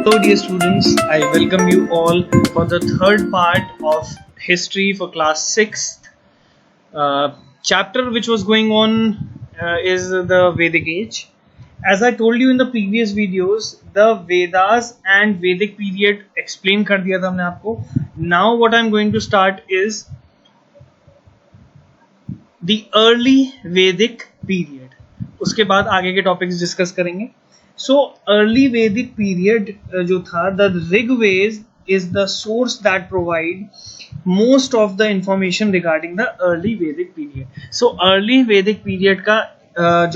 Hello, dear students. I welcome you all for the third part of history for class 6th. Chapter which was going on is the Vedic age. As I told you in the previous videos, the Vedas and Vedic period explain कर दिया था हमने आपको. Now what I'm going to start is the early Vedic period. उसके बाद आगे के topics discuss करेंगे. So early Vedic period जो था, the Rigved is the source that provide most of the information regarding the early Vedic period. So early Vedic period का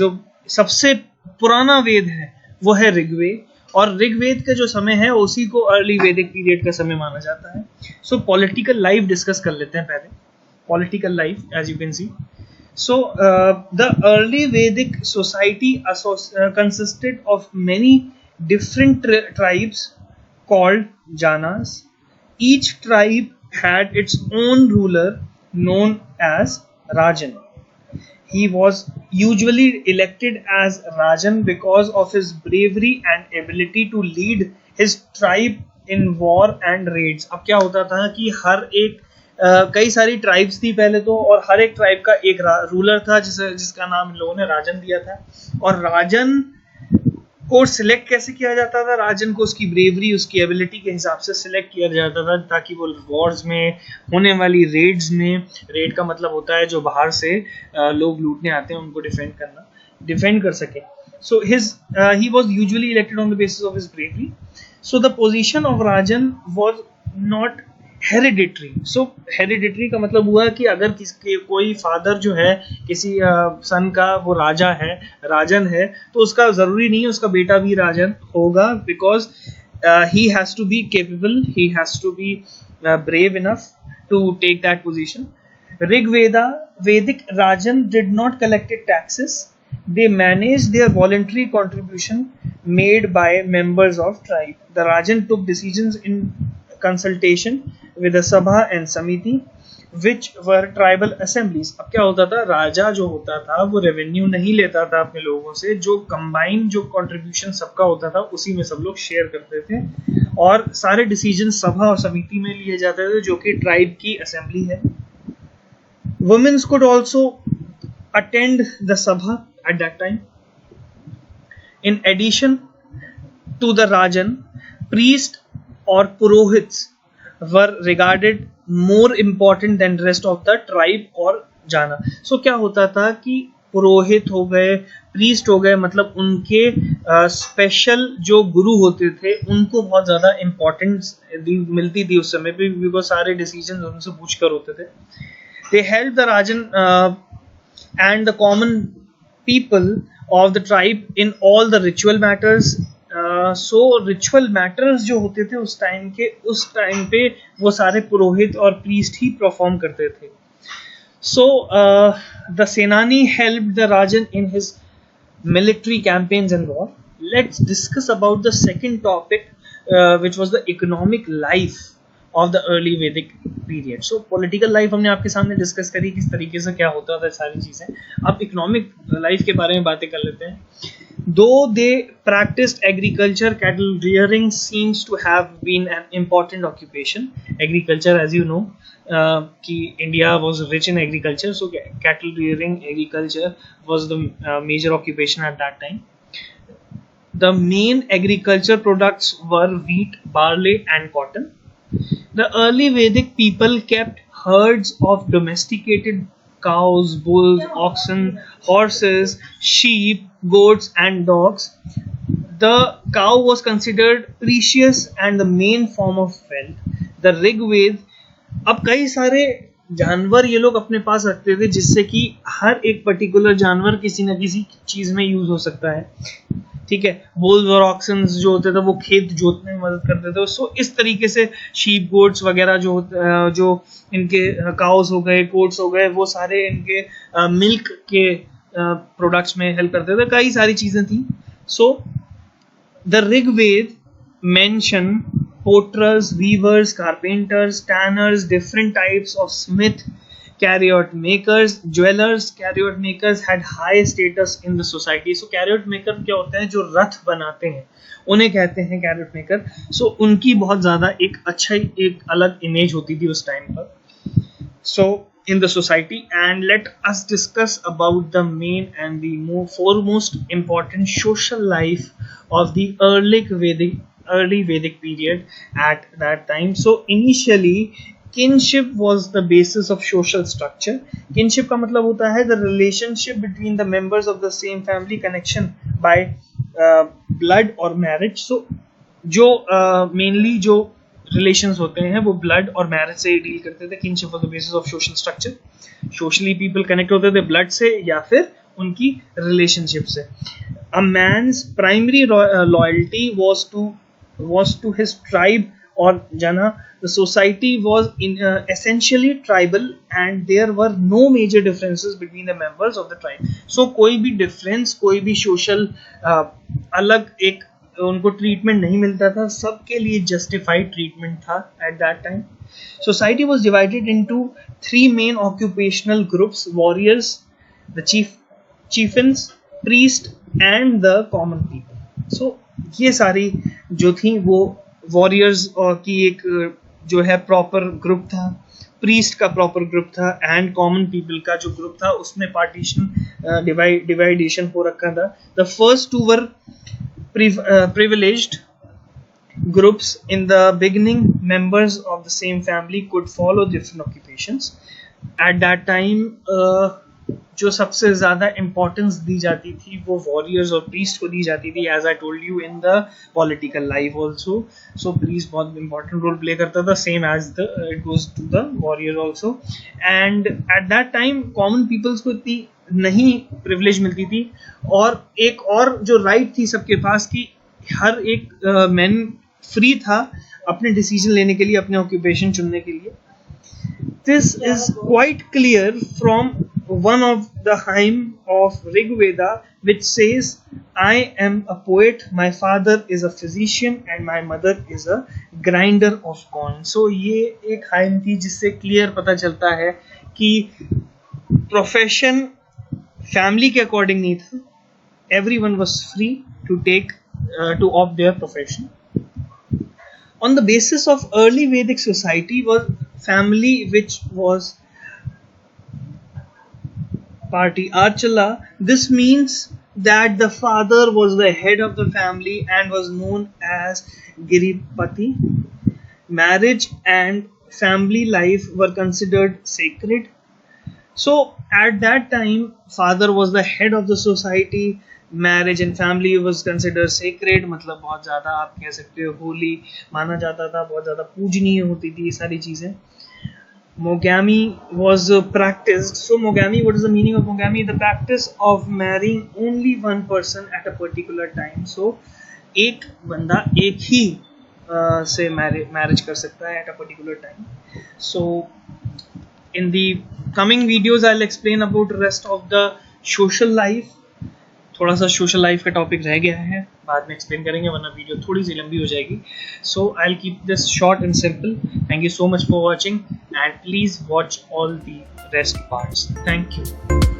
जो सबसे पुराना वेद है वो है ऋग्वेद, और ऋग्वेद का जो समय है उसी को अर्ली वैदिक पीरियड का समय माना जाता है. सो पॉलिटिकल लाइफ डिस्कस कर लेते हैं पहले. Political life, as you can see. So, the early Vedic society consisted of many different tribes called Janas. Each tribe had its own ruler known as Rajan. He was usually elected as Rajan because of his bravery and ability to lead his tribe in war and raids. अब क्या होता था कि हर एक कई सारी tribes थी पहले तो, और हर एक ट्राइब का एक रूलर था जिसका नाम इन लोगों ने राजन दिया था. और राजन को सिलेक्ट कैसे किया जाता था? राजन को उसकी ब्रेवरी, उसकी एबिलिटी के हिसाब से सिलेक्ट किया जाता था ताकि वो वॉर्स में होने वाली रेड्स में, रेड का मतलब होता है जो बाहर से लोग लूटने आते हैं उनको डिफेंड कर सके. So he was usually elected on the basis of his bravery. So the position of rajan was not hereditary. So hereditary का मतलब हुआ कि अगर कोई फादर जो है किसी सन का वो राजन है, तो उसका जरूरी नहीं है उसका बेटा भी राजन होगा, because he has to be capable, he has to be brave enough to take that position. Rigveda Vedic Rajan did not collect taxes. They managed their voluntary contribution made by members of tribe. The Rajan took decisions in consultation with the Sabha and Samiti, which were tribal assemblies. अब क्या होता था, राजा जो होता था वो revenue नहीं लेता था अपने लोगों से, जो कंबाइन जो कंट्रीब्यूशन सबका होता था उसी में सब लोग शेयर करते थे, और सारे डिसीजन सभा और समिति में लिए जाते थे जो कि ट्राइब की असेंबली है. Women could also attend the sabha at that time. In addition to the Rajan, priests or purohits were regarded more important than rest of the tribe or jana. So क्या होता था कि पुरोहित हो गए, priest हो गए, मतलब उनके स्पेशल जो गुरु होते थे उनको बहुत ज़्यादा इम्पोर्टेंस मिलती थी उस समय पे, बिकॉज सारे डिसीजन उनसे पूछ कर होते थे. They helped the Rajan and the common people of the tribe in all the ritual matters. So ritual matters जो होते थे उस टाइम पे वो सारे पुरोहित और प्रीस्ट ही परफॉर्म करते थे. So the Senani helped the Rajan in his military campaigns and war. Let's discuss about the second topic, which was the economic life of the early Vedic period. So political life हमने आपके सामने discuss करी, किस तरीके से क्या होता था सारी चीजें. अब इकोनॉमिक लाइफ के बारे में बातें कर लेते हैं. Though they practiced agriculture, cattle rearing seems to have been an important occupation. Agriculture, as you know, कि India was rich in agriculture, so cattle rearing, agriculture was the major occupation at that time. The main agriculture products were wheat, barley, and cotton. The early Vedic people kept herds of domesticated cows, bulls, oxen, horses, sheep, goats, and dogs. The cow was considered precious and the main form of wealth. The Rigved, अब कई सारे जानवर ये लोग अपने पास रखते थे जिससे कि हर एक पर्टिकुलर जानवर किसी न किसी चीज में यूज हो सकता है. ठीक है, बुल्स और ऑक्सन्स जो होते थे वो खेत जोतने में मदद करते थे. सो इस तरीके से शीप, गोट्स वगैरह जो इनके काउस हो गए, गोट्स हो गए, वो सारे इनके मिल्क के प्रोडक्ट्स में हेल्प करते थे. कई सारी चीजें थी. So the Rigveda mention potters, weavers, carpenters, tanners, different types of smith, Chariot makers, jewelers, chariot makers had high status in the society. So chariot maker क्या होते हैं, जो रथ बनाते हैं उन्हें कहते हैं chariot maker. So उनकी बहुत ज़्यादा एक अच्छा एक अलग इमेज होती थी उस टाइम पर. So in the society, and let us discuss about the main and the foremost important social life of the early Vedic period at that time. So initially kinship was the basis of social structure. Kinship का मतलब होता है the relationship between the members of the same family, connection by blood or marriage. So जो mainly जो relations होते हैं वो blood और मैरिज से डील करते थे. Kinship was the basis of social structure. Socially people connect होते थे ब्लड से या फिर उनकी रिलेशनशिप से. A man's primary loyalty was to his tribe or jana. The society was essentially tribal and there were no major differences between the members of the tribe. So कोई भी difference, कोई भी social अलग एक उनको treatment नहीं मिलता था. सबके लिए जस्टिफाइड ट्रीटमेंट था at that time. Society was divided into 3 main occupational groups: warriors, the chieftains, priest and the common people. So ये सारी जो थी वो वॉरियर्स की एक जो है प्रॉपर ग्रुप था, प्रीस्ट का प्रॉपर ग्रुप था एंड कॉमन पीपल का जो ग्रुप था उसमें पार्टीशन डिवाइडेशन हो रखा था. The first two were privileged groups. In the beginning, members of the same family could follow different occupations. At that time, जो सबसे ज़्यादा importance दी जाती थी वो warriors और priest को दी जाती थी, as I told you in the political life also. So priest बहुत important role play करता था, same as it goes to the warrior also. And at that time, common peoples को इतनी नहीं प्रिविलेज मिलती थी. और एक और जो राइट थी सबके पास कि हर एक मैन फ्री था अपने डिसीजन लेने के लिए, अपने ऑक्यूपेशन चुनने के लिए. This is quite clear from one of the hymn of Rigveda which says, I am a poet, my father is a physician and my mother is a grinder of corn. So ये एक hymn थी जिससे clear पता चलता है कि profession family के according नहीं था. Everyone was free to opt their profession. On the basis of early Vedic society was family, which was Archala. This means that the father was the head of the family and was known as Giripati. Marriage and family life were considered sacred. So at that time, father was the head of the society. Marriage and family was considered sacred. मतलब बहुत ज़्यादा आप कह सकते हो होली माना जाता था, बहुत ज़्यादा पूजनीय होती थी ये सारी चीज़ें. Monogamy was practiced. So monogamy, what is the meaning of monogamy? The practice of marrying only one person at a particular time. So एक बंदा एक ही से मैरिज कर सकता है at a particular time. So in the coming videos I'll explain about rest of the social life. थोड़ा सा social life का टॉपिक रह गया है, बाद में एक्सप्लेन करेंगे वरना वीडियो थोड़ी सी लंबी हो जाएगी. So I will keep this short and simple. Thank you so much for watching and please watch all the rest parts. Thank you.